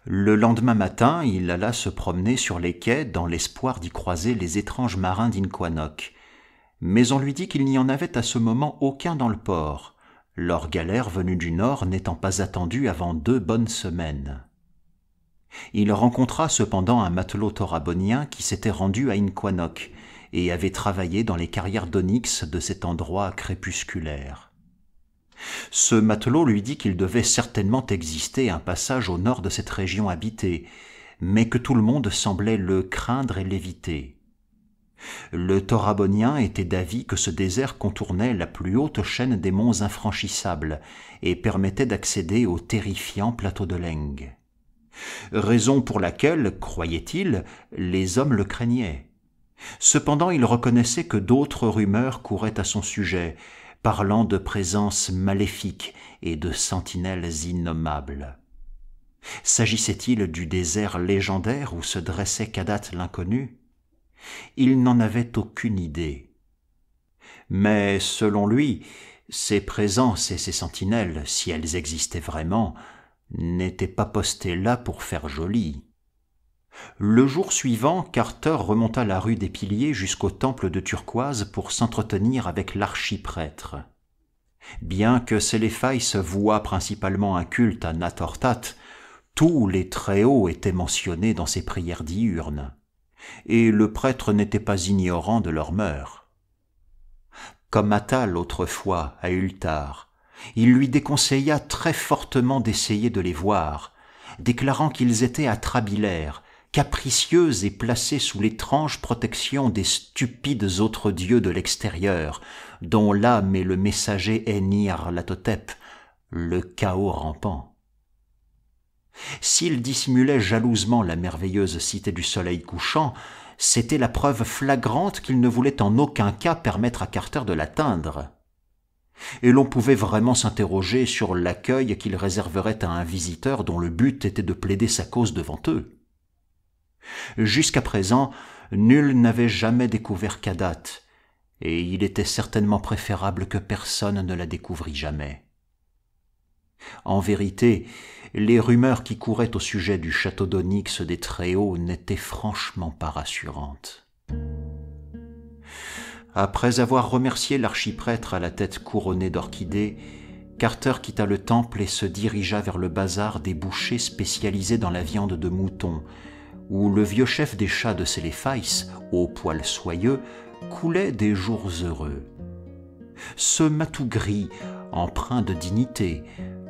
Le lendemain matin, il alla se promener sur les quais dans l'espoir d'y croiser les étranges marins d'Inquanock. Mais on lui dit qu'il n'y en avait à ce moment aucun dans le port, leur galère venue du nord n'étant pas attendue avant 2 bonnes semaines. Il rencontra cependant un matelot torabonien qui s'était rendu à Inquanock et avait travaillé dans les carrières d'onyx de cet endroit crépusculaire. Ce matelot lui dit qu'il devait certainement exister un passage au nord de cette région habitée, mais que tout le monde semblait le craindre et l'éviter. Le torabonien était d'avis que ce désert contournait la plus haute chaîne des monts infranchissables et permettait d'accéder au terrifiant plateau de Leng. Raison pour laquelle, croyait-il, les hommes le craignaient. Cependant il reconnaissait que d'autres rumeurs couraient à son sujet, parlant de présences maléfiques et de sentinelles innommables. S'agissait-il du désert légendaire où se dressait Kadat l'inconnu? Il n'en avait aucune idée. Mais, selon lui, ces présences et ces sentinelles, si elles existaient vraiment, n'étaient pas postées là pour faire joli. Le jour suivant, Carter remonta la rue des Piliers jusqu'au temple de Turquoise pour s'entretenir avec l'archiprêtre. Bien que Céléphais vouât principalement un culte à Nathortat, tous les Très-Hauts étaient mentionnés dans ses prières diurnes, et le prêtre n'était pas ignorant de leurs mœurs. Comme Attal autrefois à Ultar, il lui déconseilla très fortement d'essayer de les voir, déclarant qu'ils étaient atrabilaires, capricieux et placés sous l'étrange protection des stupides autres dieux de l'extérieur, dont l'âme est le messager Enir-Latotep, le chaos rampant. S'il dissimulait jalousement la merveilleuse cité du soleil couchant, c'était la preuve flagrante qu'il ne voulait en aucun cas permettre à Carter de l'atteindre. Et l'on pouvait vraiment s'interroger sur l'accueil qu'il réserverait à un visiteur dont le but était de plaider sa cause devant eux. Jusqu'à présent, nul n'avait jamais découvert Kadat, et il était certainement préférable que personne ne la découvrît jamais. En vérité, les rumeurs qui couraient au sujet du château d'Onyx des Très-Hauts n'étaient franchement pas rassurantes. Après avoir remercié l'archiprêtre à la tête couronnée d'orchidées, Carter quitta le temple et se dirigea vers le bazar des bouchers spécialisés dans la viande de mouton, où le vieux chef des chats de Céléphais, aux poils soyeux, coulait des jours heureux. Ce matou gris, empreint de dignité,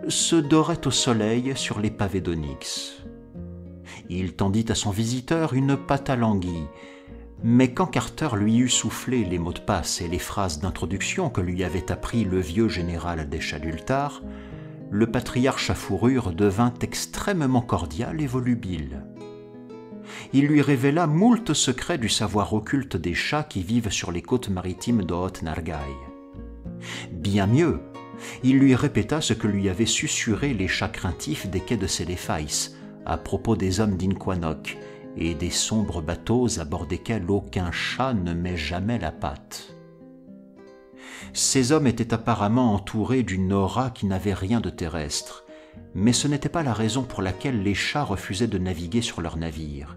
se dorait au soleil sur les pavés d'onyx. Il tendit à son visiteur une pâte à l'anguille, mais quand Carter lui eut soufflé les mots de passe et les phrases d'introduction que lui avait appris le vieux général des chats d'Ultar, le patriarche à fourrure devint extrêmement cordial et volubile. Il lui révéla moult secrets du savoir occulte des chats qui vivent sur les côtes maritimes de Haute-Nargaï. Bien mieux, il lui répéta ce que lui avaient susurré les chats craintifs des quais de Céléphais à propos des hommes d'Inquanock et des sombres bateaux à bord desquels aucun chat ne met jamais la patte. Ces hommes étaient apparemment entourés d'une aura qui n'avait rien de terrestre, mais ce n'était pas la raison pour laquelle les chats refusaient de naviguer sur leurs navires.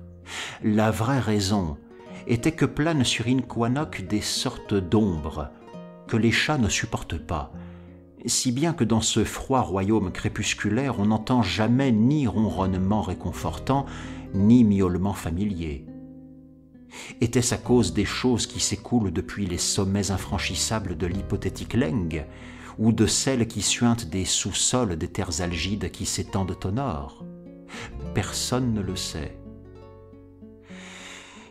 La vraie raison était que planent sur Inquanock des sortes d'ombres que les chats ne supportent pas, si bien que dans ce froid royaume crépusculaire on n'entend jamais ni ronronnement réconfortant, ni miaulement familier. Était-ce à cause des choses qui s'écoulent depuis les sommets infranchissables de l'hypothétique Leng, ou de celles qui suintent des sous-sols des terres algides qui s'étendent au nord? Personne ne le sait.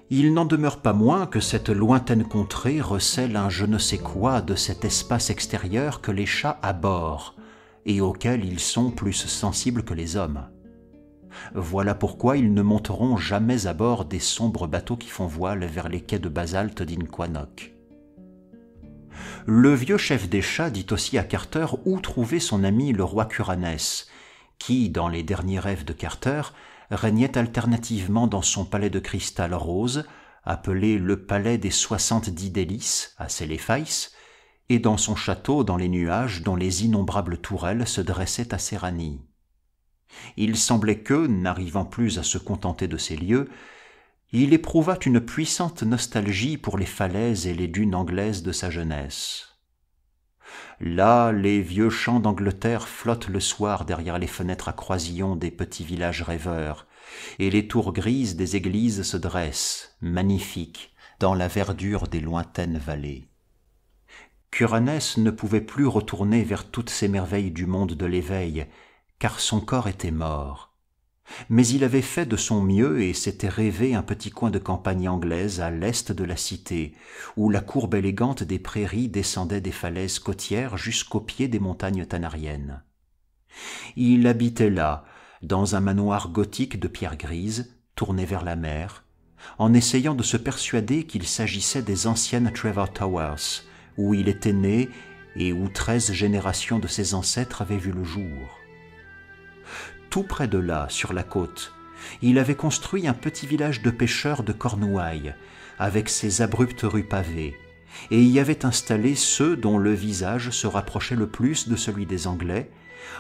Il n'en demeure pas moins que cette lointaine contrée recèle un je ne sais quoi de cet espace extérieur que les chats abhorrent et auquel ils sont plus sensibles que les hommes. Voilà pourquoi ils ne monteront jamais à bord des sombres bateaux qui font voile vers les quais de basalte d'Inquanock. Le vieux chef des chats dit aussi à Carter où trouver son ami le roi Curanès, qui, dans les derniers rêves de Carter, régnait alternativement dans son palais de cristal rose, appelé le palais des 70 délices à Céléphais, et dans son château dans les nuages dont les innombrables tourelles se dressaient à Séranie. Il semblait que, n'arrivant plus à se contenter de ces lieux, il éprouvât une puissante nostalgie pour les falaises et les dunes anglaises de sa jeunesse. Là, les vieux champs d'Angleterre flottent le soir derrière les fenêtres à croisillons des petits villages rêveurs, et les tours grises des églises se dressent, magnifiques, dans la verdure des lointaines vallées. Curanès ne pouvait plus retourner vers toutes ces merveilles du monde de l'éveil, car son corps était mort. Mais il avait fait de son mieux et s'était rêvé un petit coin de campagne anglaise à l'est de la cité, où la courbe élégante des prairies descendait des falaises côtières jusqu'au pied des montagnes tanariennes. Il habitait là, dans un manoir gothique de pierre grise, tourné vers la mer, en essayant de se persuader qu'il s'agissait des anciennes Trevor Towers, où il était né et où 13 générations de ses ancêtres avaient vu le jour. Tout près de là, sur la côte, il avait construit un petit village de pêcheurs de Cornouailles, avec ses abruptes rues pavées, et y avait installé ceux dont le visage se rapprochait le plus de celui des Anglais,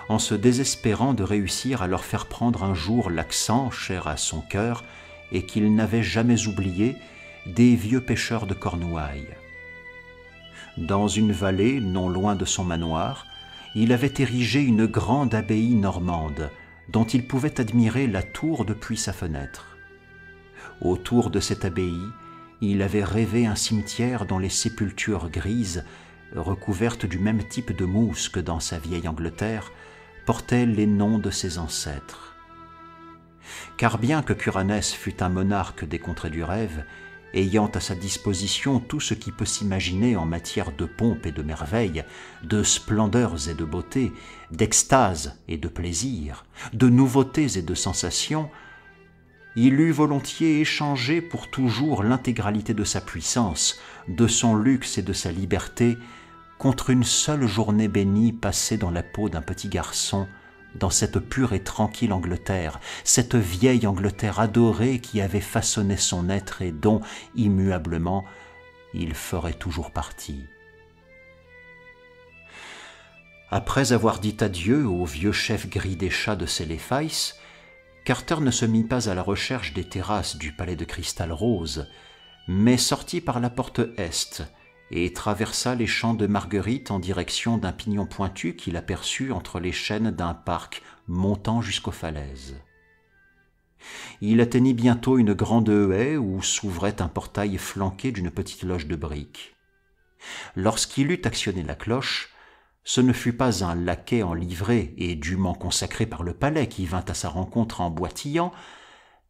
en se désespérant de réussir à leur faire prendre un jour l'accent cher à son cœur et qu'il n'avait jamais oublié des vieux pêcheurs de Cornouailles. Dans une vallée non loin de son manoir, il avait érigé une grande abbaye normande, dont il pouvait admirer la tour depuis sa fenêtre. Autour de cette abbaye, il avait rêvé un cimetière dont les sépultures grises, recouvertes du même type de mousse que dans sa vieille Angleterre, portaient les noms de ses ancêtres. Car bien que Curanès fût un monarque des contrées du rêve, ayant à sa disposition tout ce qui peut s'imaginer en matière de pompe et de merveille, de splendeurs et de beauté, d'extase et de plaisir, de nouveautés et de sensations, il eût volontiers échangé pour toujours l'intégralité de sa puissance, de son luxe et de sa liberté, contre une seule journée bénie passée dans la peau d'un petit garçon, dans cette pure et tranquille Angleterre, cette vieille Angleterre adorée qui avait façonné son être et dont, immuablement, il ferait toujours partie. Après avoir dit adieu au vieux chef gris des chats de Séléfaïs, Carter ne se mit pas à la recherche des terrasses du palais de cristal rose, mais sortit par la porte est et traversa les champs de marguerites en direction d'un pignon pointu qu'il aperçut entre les chênes d'un parc montant jusqu'aux falaises. Il atteignit bientôt une grande haie où s'ouvrait un portail flanqué d'une petite loge de briques. Lorsqu'il eut actionné la cloche, ce ne fut pas un laquais en livrée et dûment consacré par le palais qui vint à sa rencontre en boitillant,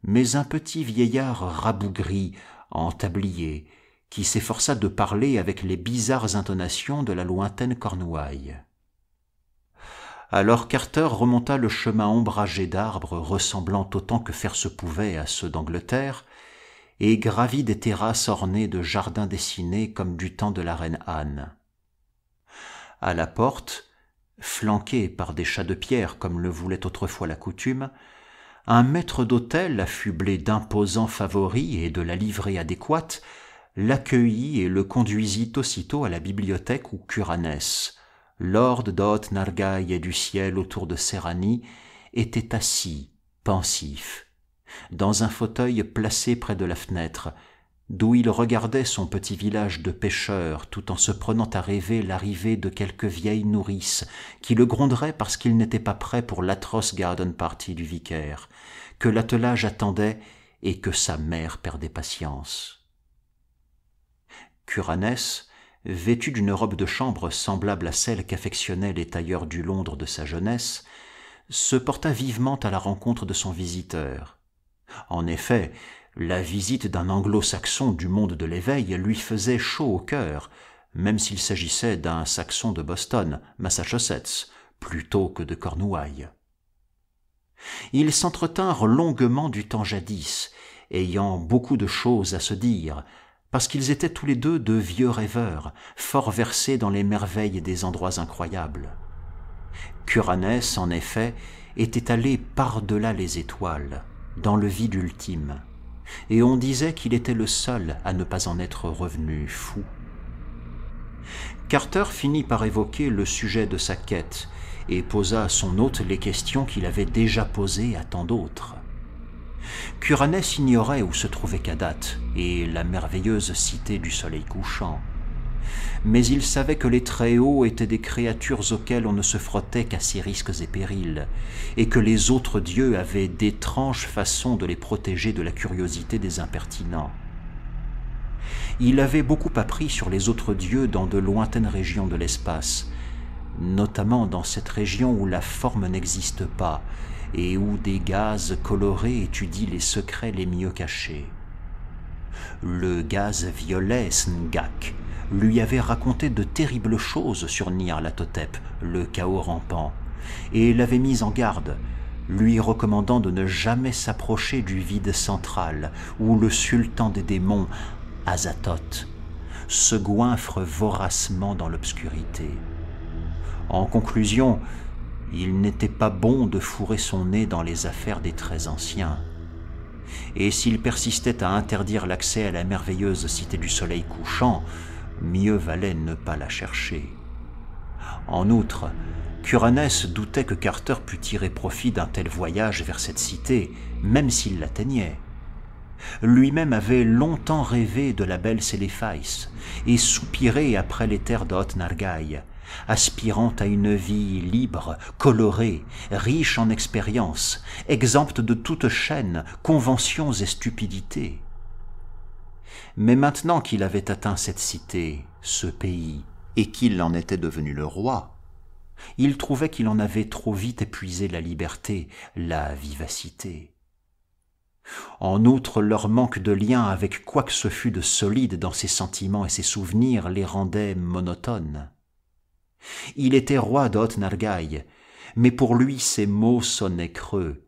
mais un petit vieillard rabougri en tablier, qui s'efforça de parler avec les bizarres intonations de la lointaine Cornouaille. Alors Carter remonta le chemin ombragé d'arbres ressemblant autant que faire se pouvait à ceux d'Angleterre, et gravit des terrasses ornées de jardins dessinés comme du temps de la reine Anne. À la porte, flanquée par des chats de pierre comme le voulait autrefois la coutume, un maître d'hôtel affublé d'imposants favoris et de la livrée adéquate l'accueillit et le conduisit aussitôt à la bibliothèque où Curanès, lord d'Haute Nargaï et du ciel autour de Serrani, était assis, pensif, dans un fauteuil placé près de la fenêtre, d'où il regardait son petit village de pêcheurs tout en se prenant à rêver l'arrivée de quelque vieille nourrice qui le gronderait parce qu'il n'était pas prêt pour l'atroce garden party du vicaire, que l'attelage attendait et que sa mère perdait patience. Curanès, vêtu d'une robe de chambre semblable à celle qu'affectionnaient les tailleurs du Londres de sa jeunesse, se porta vivement à la rencontre de son visiteur. En effet, la visite d'un anglo-saxon du monde de l'éveil lui faisait chaud au cœur, même s'il s'agissait d'un saxon de Boston, Massachusetts, plutôt que de Cornouailles. Ils s'entretinrent longuement du temps jadis, ayant beaucoup de choses à se dire, parce qu'ils étaient tous les deux de vieux rêveurs, fort versés dans les merveilles des endroits incroyables. Curanès, en effet, était allé par-delà les étoiles, dans le vide ultime, et on disait qu'il était le seul à ne pas en être revenu fou. Carter finit par évoquer le sujet de sa quête, et posa à son hôte les questions qu'il avait déjà posées à tant d'autres. Khuranes ignorait où se trouvait Kadat et la merveilleuse cité du soleil couchant. Mais il savait que les Très-Hauts étaient des créatures auxquelles on ne se frottait qu'à ses risques et périls, et que les autres dieux avaient d'étranges façons de les protéger de la curiosité des impertinents. Il avait beaucoup appris sur les autres dieux dans de lointaines régions de l'espace, notamment dans cette région où la forme n'existe pas et où des gazes colorés étudient les secrets les mieux cachés. Le gaz violet Sngak lui avait raconté de terribles choses sur Nyarlathotep, le chaos rampant, et l'avait mis en garde, lui recommandant de ne jamais s'approcher du vide central où le sultan des démons, Azathoth, se goinfre voracement dans l'obscurité. En conclusion, il n'était pas bon de fourrer son nez dans les affaires des très anciens. Et s'il persistait à interdire l'accès à la merveilleuse cité du soleil couchant, mieux valait ne pas la chercher. En outre, Khuranes doutait que Carter pût tirer profit d'un tel voyage vers cette cité, même s'il l'atteignait. Lui-même avait longtemps rêvé de la belle Séléphais et soupiré après les terres d'Oth-Nargai, aspirant à une vie libre, colorée, riche en expériences, exempte de toute chaîne, conventions et stupidités. Mais maintenant qu'il avait atteint cette cité, ce pays, et qu'il en était devenu le roi, il trouvait qu'il en avait trop vite épuisé la liberté, la vivacité. En outre, leur manque de lien avec quoi que ce fût de solide dans ses sentiments et ses souvenirs les rendait monotones. Il était roi d'Oth-Nargai, mais pour lui ses mots sonnaient creux,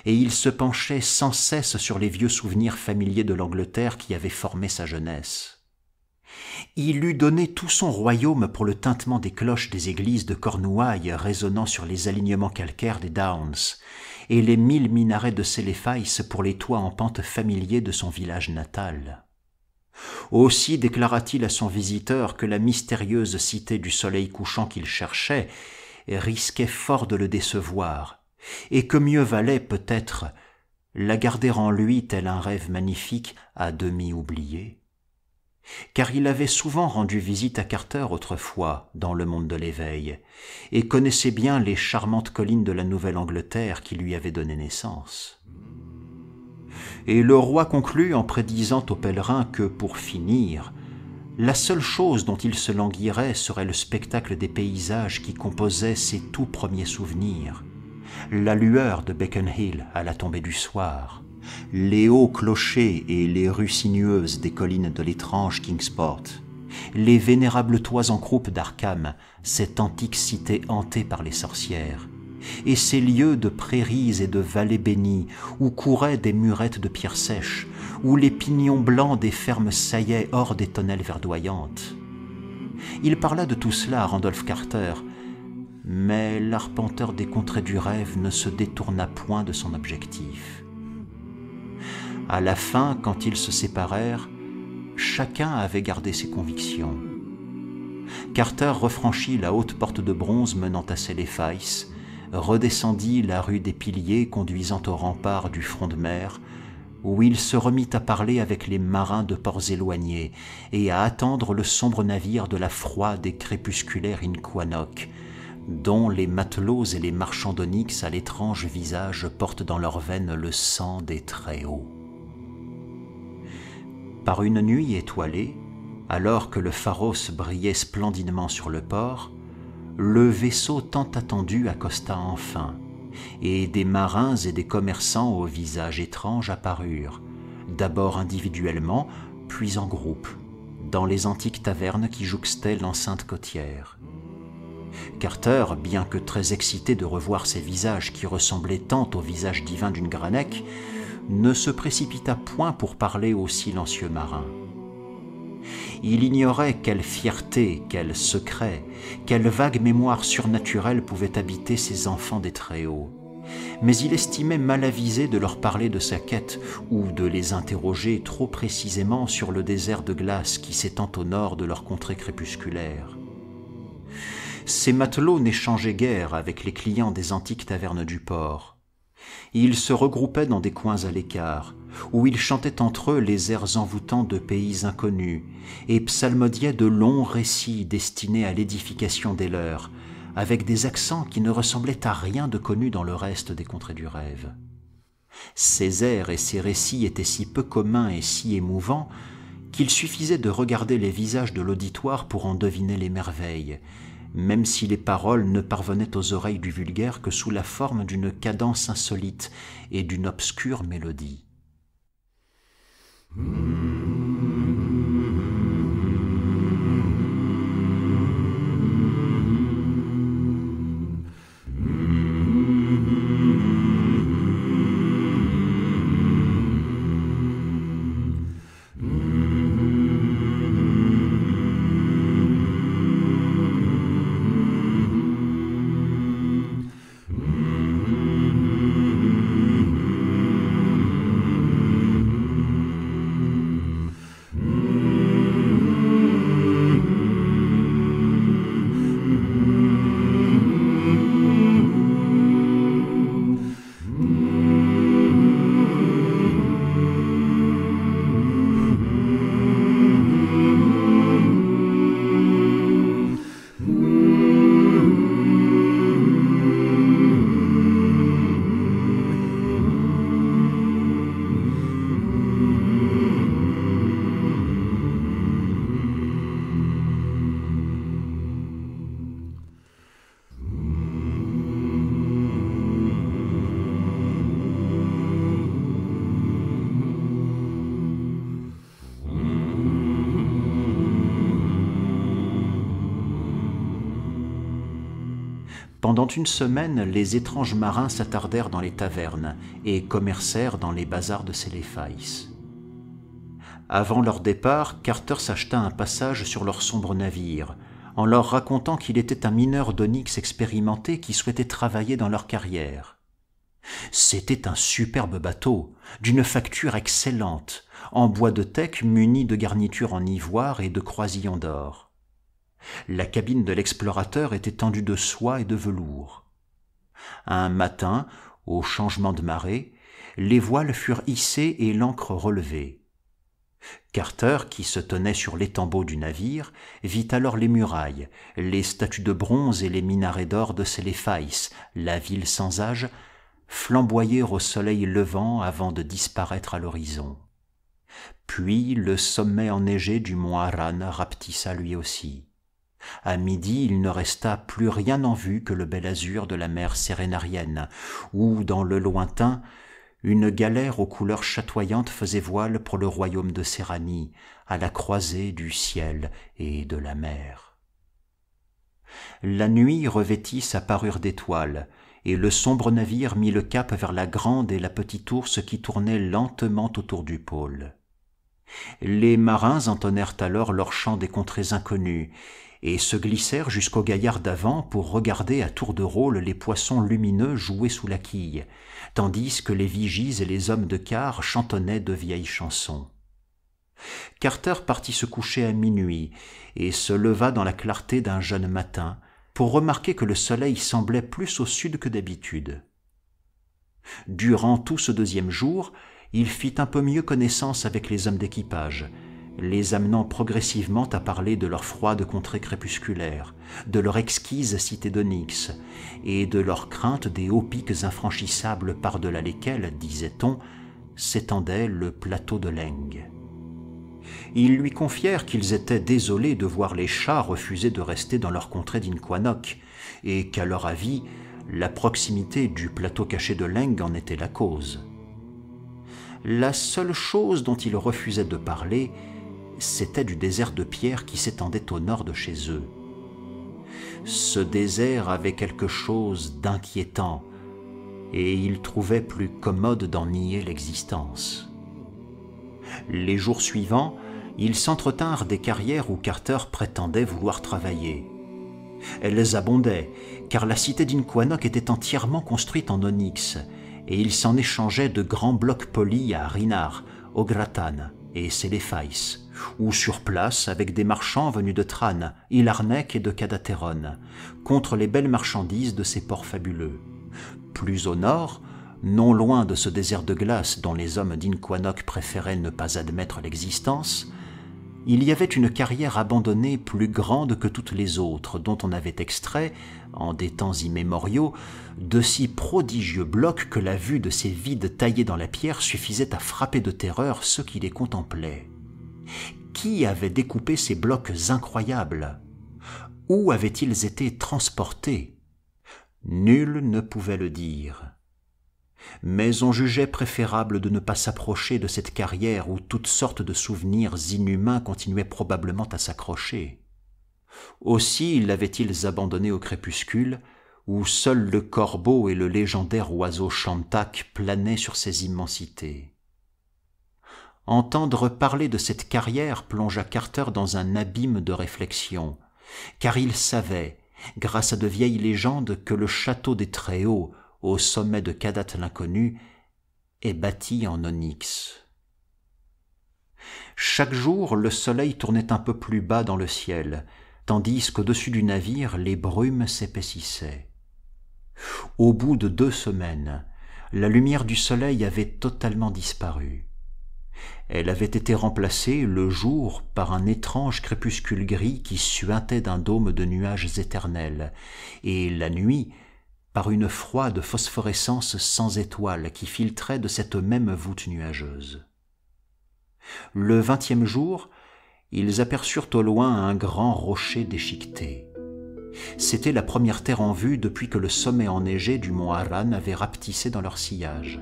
et il se penchait sans cesse sur les vieux souvenirs familiers de l'Angleterre qui avaient formé sa jeunesse. Il eût donné tout son royaume pour le tintement des cloches des églises de Cornouailles résonnant sur les alignements calcaires des Downs, et les 1000 minarets de Séléphais pour les toits en pente familiers de son village natal. Aussi déclara-t-il à son visiteur que la mystérieuse cité du soleil couchant qu'il cherchait risquait fort de le décevoir, et que mieux valait peut-être la garder en lui tel un rêve magnifique à demi oublié. Car il avait souvent rendu visite à Carter autrefois dans le monde de l'éveil, et connaissait bien les charmantes collines de la Nouvelle-Angleterre qui lui avaient donné naissance. Et le roi conclut en prédisant aux pèlerins que, pour finir, la seule chose dont il se languirait serait le spectacle des paysages qui composaient ses tout premiers souvenirs, la lueur de Beacon Hill à la tombée du soir, les hauts clochers et les rues sinueuses des collines de l'étrange Kingsport, les vénérables toits en croupe d'Arkham, cette antique cité hantée par les sorcières, et ces lieux de prairies et de vallées bénies où couraient des murettes de pierres sèches, où les pignons blancs des fermes saillaient hors des tonnelles verdoyantes. Il parla de tout cela à Randolph Carter, mais l'arpenteur des contrées du rêve ne se détourna point de son objectif. À la fin, quand ils se séparèrent, chacun avait gardé ses convictions. Carter refranchit la haute porte de bronze menant à Séléphais, redescendit la rue des Piliers conduisant au rempart du front de mer, où il se remit à parler avec les marins de ports éloignés et à attendre le sombre navire de la froide et crépusculaire Inquanock, dont les matelots et les marchands d'onyx à l'étrange visage portent dans leurs veines le sang des Très-Hauts. Par une nuit étoilée, alors que le pharos brillait splendidement sur le port, le vaisseau tant attendu accosta enfin, et des marins et des commerçants au visage étrange apparurent, d'abord individuellement, puis en groupe, dans les antiques tavernes qui jouxtaient l'enceinte côtière. Carter, bien que très excité de revoir ces visages qui ressemblaient tant au visage divin d'une Granec, ne se précipita point pour parler aux silencieux marins. Il ignorait quelle fierté, quel secret, quelle vague mémoire surnaturelle pouvait habiter ces enfants des Très-Hauts, mais il estimait mal avisé de leur parler de sa quête ou de les interroger trop précisément sur le désert de glace qui s'étend au nord de leur contrée crépusculaire. Ces matelots n'échangeaient guère avec les clients des antiques tavernes du port. Ils se regroupaient dans des coins à l'écart, où ils chantaient entre eux les airs envoûtants de pays inconnus, et psalmodiaient de longs récits destinés à l'édification des leurs, avec des accents qui ne ressemblaient à rien de connu dans le reste des contrées du rêve. Ces airs et ces récits étaient si peu communs et si émouvants qu'il suffisait de regarder les visages de l'auditoire pour en deviner les merveilles, même si les paroles ne parvenaient aux oreilles du vulgaire que sous la forme d'une cadence insolite et d'une obscure mélodie. Pendant une semaine, les étranges marins s'attardèrent dans les tavernes et commercèrent dans les bazars de Céléfaïs. Avant leur départ, Carter s'acheta un passage sur leur sombre navire, en leur racontant qu'il était un mineur d'onyx expérimenté qui souhaitait travailler dans leur carrière. C'était un superbe bateau, d'une facture excellente, en bois de teck muni de garnitures en ivoire et de croisillons d'or. La cabine de l'explorateur était tendue de soie et de velours. Un matin, au changement de marée, les voiles furent hissées et l'ancre relevée. Carter, qui se tenait sur l'étambot du navire, vit alors les murailles, les statues de bronze et les minarets d'or de Céléfaïs, la ville sans âge, flamboyer au soleil levant avant de disparaître à l'horizon. Puis le sommet enneigé du mont Aran rapetissa lui aussi. À midi, il ne resta plus rien en vue que le bel azur de la mer sérénarienne, où, dans le lointain, une galère aux couleurs chatoyantes faisait voile pour le royaume de Séranie, à la croisée du ciel et de la mer. La nuit revêtit sa parure d'étoiles, et le sombre navire mit le cap vers la grande et la petite ourse qui tournaient lentement autour du pôle. Les marins entonnèrent alors leur chant des contrées inconnues, et se glissèrent jusqu'au gaillard d'avant pour regarder à tour de rôle les poissons lumineux jouer sous la quille, tandis que les vigies et les hommes de quart chantonnaient de vieilles chansons. Carter partit se coucher à minuit et se leva dans la clarté d'un jeune matin pour remarquer que le soleil semblait plus au sud que d'habitude. Durant tout ce deuxième jour, il fit un peu mieux connaissance avec les hommes d'équipage, les amenant progressivement à parler de leur froide contrée crépusculaire, de leur exquise cité d'onyx, et de leur crainte des hauts pics infranchissables par-delà lesquels, disait-on, s'étendait le plateau de Leng. Ils lui confièrent qu'ils étaient désolés de voir les chats refuser de rester dans leur contrée d'Inquanoc, et qu'à leur avis, la proximité du plateau caché de Leng en était la cause. La seule chose dont ils refusaient de parler, c'était du désert de pierre qui s'étendait au nord de chez eux. Ce désert avait quelque chose d'inquiétant, et ils trouvaient plus commode d'en nier l'existence. Les jours suivants, ils s'entretinrent des carrières où Carter prétendait vouloir travailler. Elles abondaient, car la cité d'Inquanoc était entièrement construite en onyx, et il s'en échangeait de grands blocs polis à Rinar, Ogratan et Céléfaïs, ou sur place avec des marchands venus de Trane, Ilarnec et de Kadatéron, contre les belles marchandises de ces ports fabuleux. Plus au nord, non loin de ce désert de glace dont les hommes d'Inquanoc préféraient ne pas admettre l'existence, il y avait une carrière abandonnée plus grande que toutes les autres, dont on avait extrait, en des temps immémoriaux, de si prodigieux blocs que la vue de ces vides taillés dans la pierre suffisait à frapper de terreur ceux qui les contemplaient. Qui avait découpé ces blocs incroyables? Où avaient-ils été transportés? Nul ne pouvait le dire. Mais on jugeait préférable de ne pas s'approcher de cette carrière où toutes sortes de souvenirs inhumains continuaient probablement à s'accrocher. Aussi l'avaient-ils abandonné au crépuscule, où seul le corbeau et le légendaire oiseau Shantak planaient sur ces immensités. Entendre parler de cette carrière plongea Carter dans un abîme de réflexion, car il savait, grâce à de vieilles légendes, que le château des Très-Hauts, au sommet de Kadath l'inconnu, est bâti en onyx. Chaque jour, le soleil tournait un peu plus bas dans le ciel, tandis qu'au-dessus du navire, les brumes s'épaississaient. Au bout de 2 semaines, la lumière du soleil avait totalement disparu. Elle avait été remplacée, le jour, par un étrange crépuscule gris qui suintait d'un dôme de nuages éternels, et la nuit, par une froide phosphorescence sans étoiles qui filtrait de cette même voûte nuageuse. Le 20e jour, ils aperçurent au loin un grand rocher déchiqueté. C'était la première terre en vue depuis que le sommet enneigé du mont Aran avait rapetissé dans leur sillage.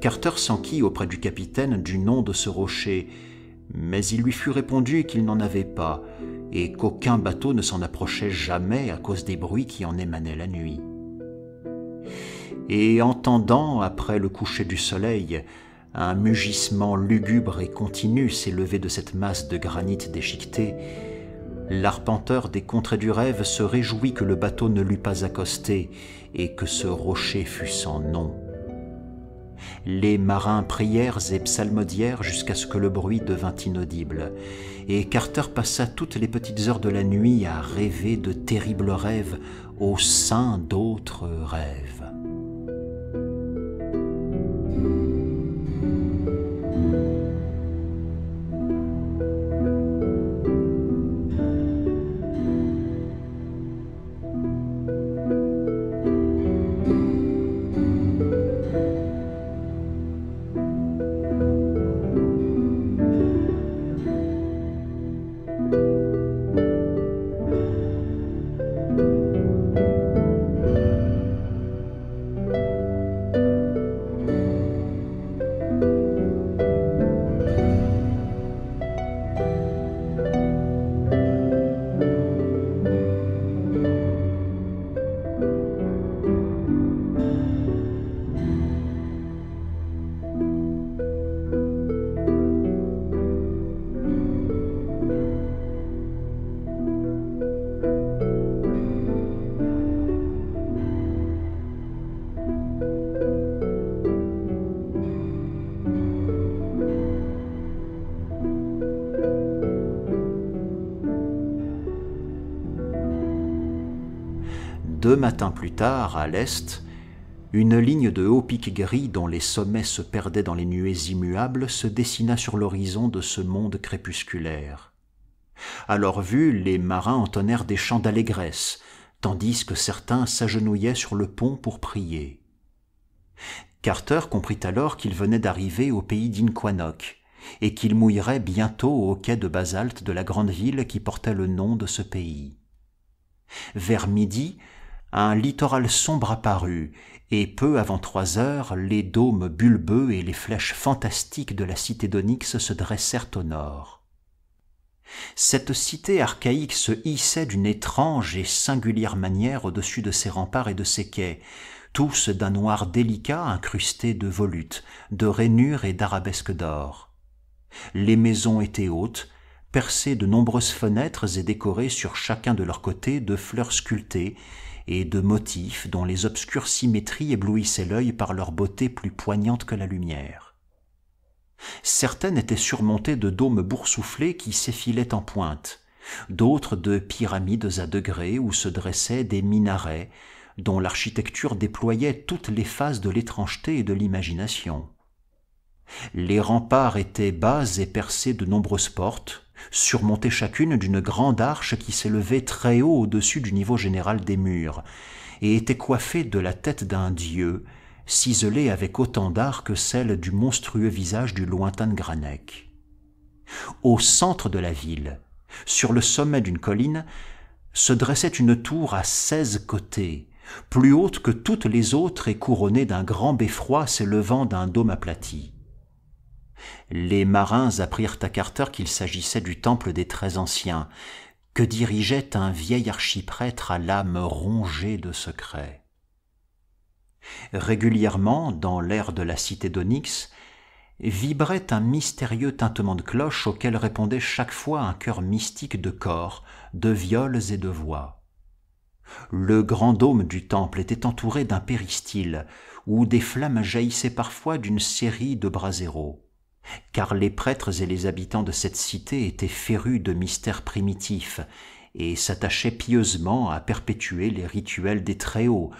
Carter s'enquit auprès du capitaine du nom de ce rocher, mais il lui fut répondu qu'il n'en avait pas, et qu'aucun bateau ne s'en approchait jamais à cause des bruits qui en émanaient la nuit. Et entendant, après le coucher du soleil, un mugissement lugubre et continu s'élever de cette masse de granit déchiqueté, l'arpenteur des contrées du rêve se réjouit que le bateau ne l'eût pas accosté et que ce rocher fût sans nom. Les marins prièrent et psalmodièrent jusqu'à ce que le bruit devint inaudible, et Carter passa toutes les petites heures de la nuit à rêver de terribles rêves au sein d'autres rêves. Deux matins plus tard, à l'est, une ligne de hauts pics gris dont les sommets se perdaient dans les nuées immuables se dessina sur l'horizon de ce monde crépusculaire. À leur vue, les marins entonnèrent des chants d'allégresse, tandis que certains s'agenouillaient sur le pont pour prier. Carter comprit alors qu'il venait d'arriver au pays d'Inquanoc, et qu'il mouillerait bientôt au quai de basalte de la grande ville qui portait le nom de ce pays. Vers midi, un littoral sombre apparut, et peu avant 3 heures, les dômes bulbeux et les flèches fantastiques de la cité d'Onyx se dressèrent au nord. Cette cité archaïque se hissait d'une étrange et singulière manière au-dessus de ses remparts et de ses quais, tous d'un noir délicat incrusté de volutes, de rainures et d'arabesques d'or. Les maisons étaient hautes, percées de nombreuses fenêtres et décorées sur chacun de leurs côtés de fleurs sculptées et de motifs dont les obscures symétries éblouissaient l'œil par leur beauté plus poignante que la lumière. Certaines étaient surmontées de dômes boursouflés qui s'effilaient en pointe, d'autres de pyramides à degrés où se dressaient des minarets dont l'architecture déployait toutes les phases de l'étrangeté et de l'imagination. Les remparts étaient bas et percés de nombreuses portes, surmontées chacune d'une grande arche qui s'élevait très haut au-dessus du niveau général des murs, et était coiffée de la tête d'un dieu, ciselée avec autant d'art que celle du monstrueux visage du lointain Granek. Au centre de la ville, sur le sommet d'une colline, se dressait une tour à 16 côtés, plus haute que toutes les autres et couronnée d'un grand beffroi s'élevant d'un dôme aplati. Les marins apprirent à Carter qu'il s'agissait du temple des Très Anciens, que dirigeait un vieil archiprêtre à l'âme rongée de secrets. Régulièrement, dans l'air de la cité d'Onyx, vibrait un mystérieux tintement de cloche auquel répondait chaque fois un chœur mystique de cors, de viols et de voix. Le grand dôme du temple était entouré d'un péristyle, où des flammes jaillissaient parfois d'une série de braséros, car les prêtres et les habitants de cette cité étaient férus de mystères primitifs et s'attachaient pieusement à perpétuer les rituels des Très-Hauts,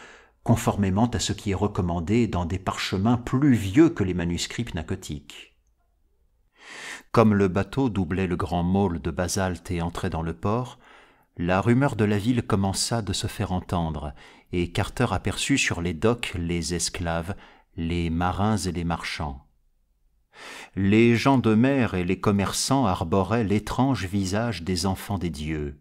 conformément à ce qui est recommandé dans des parchemins plus vieux que les manuscrits pnacotiques. Comme le bateau doublait le grand môle de basalte et entrait dans le port, la rumeur de la ville commença de se faire entendre, et Carter aperçut sur les docks les esclaves, les marins et les marchands. Les gens de mer et les commerçants arboraient l'étrange visage des enfants des dieux,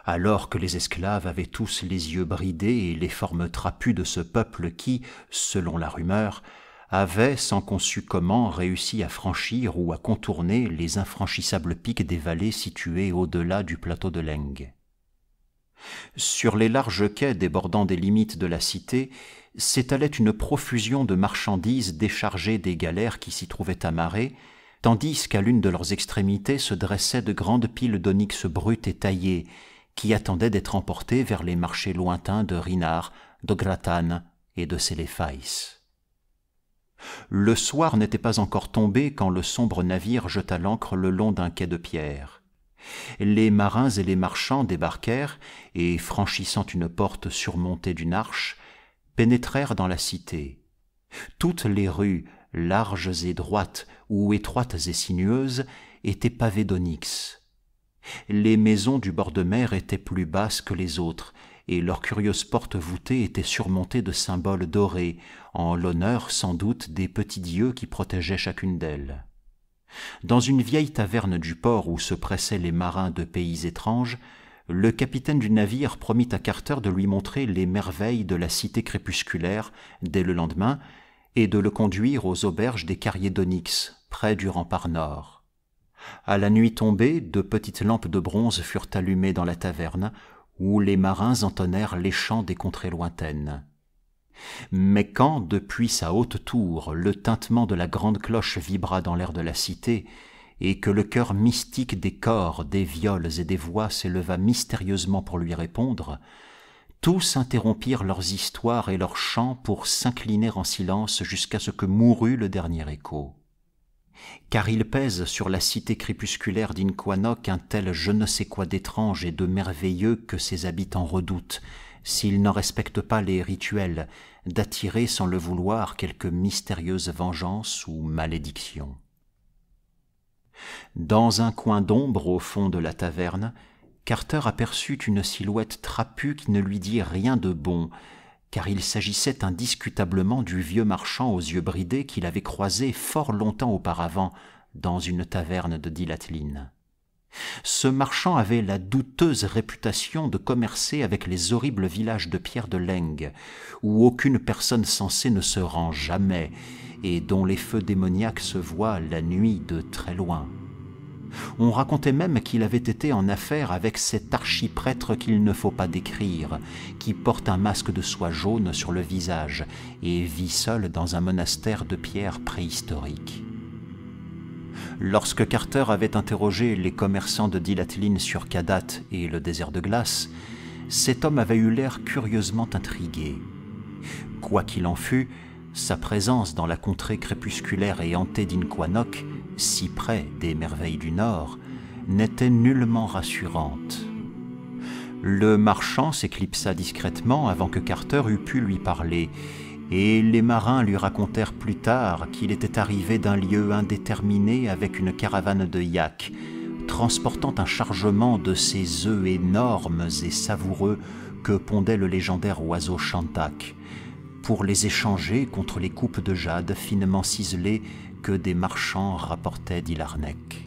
alors que les esclaves avaient tous les yeux bridés et les formes trapues de ce peuple qui, selon la rumeur, avait, sans qu'on sût comment, réussi à franchir ou à contourner les infranchissables pics des vallées situées au-delà du plateau de Leng. Sur les larges quais débordant des limites de la cité s'étalait une profusion de marchandises déchargées des galères qui s'y trouvaient amarrées, tandis qu'à l'une de leurs extrémités se dressaient de grandes piles d'onyx brut et taillées qui attendaient d'être emportées vers les marchés lointains de Rinar, de Gratan et de Céléphais. Le soir n'était pas encore tombé quand le sombre navire jeta l'ancre le long d'un quai de pierre. Les marins et les marchands débarquèrent et, franchissant une porte surmontée d'une arche, pénétrèrent dans la cité. Toutes les rues, larges et droites ou étroites et sinueuses, étaient pavées d'onyx. Les maisons du bord de mer étaient plus basses que les autres, et leurs curieuses portes voûtées étaient surmontées de symboles dorés, en l'honneur sans doute des petits dieux qui protégeaient chacune d'elles. Dans une vieille taverne du port où se pressaient les marins de pays étranges, le capitaine du navire promit à Carter de lui montrer les merveilles de la cité crépusculaire dès le lendemain et de le conduire aux auberges des carriers d'onyx, près du rempart nord. À la nuit tombée, de petites lampes de bronze furent allumées dans la taverne, où les marins entonnèrent les chants des contrées lointaines. Mais quand, depuis sa haute tour, le tintement de la grande cloche vibra dans l'air de la cité, et que le chœur mystique des cors, des viols et des voix s'éleva mystérieusement pour lui répondre, tous interrompirent leurs histoires et leurs chants pour s'incliner en silence jusqu'à ce que mourut le dernier écho. Car il pèse sur la cité crépusculaire d'Inquanok un tel je ne sais quoi d'étrange et de merveilleux que ses habitants redoutent, s'ils n'en respectent pas les rituels, d'attirer sans le vouloir quelque mystérieuse vengeance ou malédiction. Dans un coin d'ombre au fond de la taverne, Carter aperçut une silhouette trapue qui ne lui dit rien de bon, car il s'agissait indiscutablement du vieux marchand aux yeux bridés qu'il avait croisé fort longtemps auparavant dans une taverne de Dilatline. Ce marchand avait la douteuse réputation de commercer avec les horribles villages de pierre de Leng, où aucune personne censée ne se rend jamais, et dont les feux démoniaques se voient la nuit de très loin. On racontait même qu'il avait été en affaire avec cet archiprêtre qu'il ne faut pas décrire, qui porte un masque de soie jaune sur le visage et vit seul dans un monastère de pierre préhistorique. Lorsque Carter avait interrogé les commerçants de Dilatline sur Kadat et le désert de glace, cet homme avait eu l'air curieusement intrigué. Quoi qu'il en fût, Sa présence dans la contrée crépusculaire et hantée d'Inquanock, si près des merveilles du Nord, n'était nullement rassurante. Le marchand s'éclipsa discrètement avant que Carter eût pu lui parler, et les marins lui racontèrent plus tard qu'il était arrivé d'un lieu indéterminé avec une caravane de yaks, transportant un chargement de ces œufs énormes et savoureux que pondait le légendaire oiseau Shantak, pour les échanger contre les coupes de jade finement ciselées que des marchands rapportaient d'Ilarnec.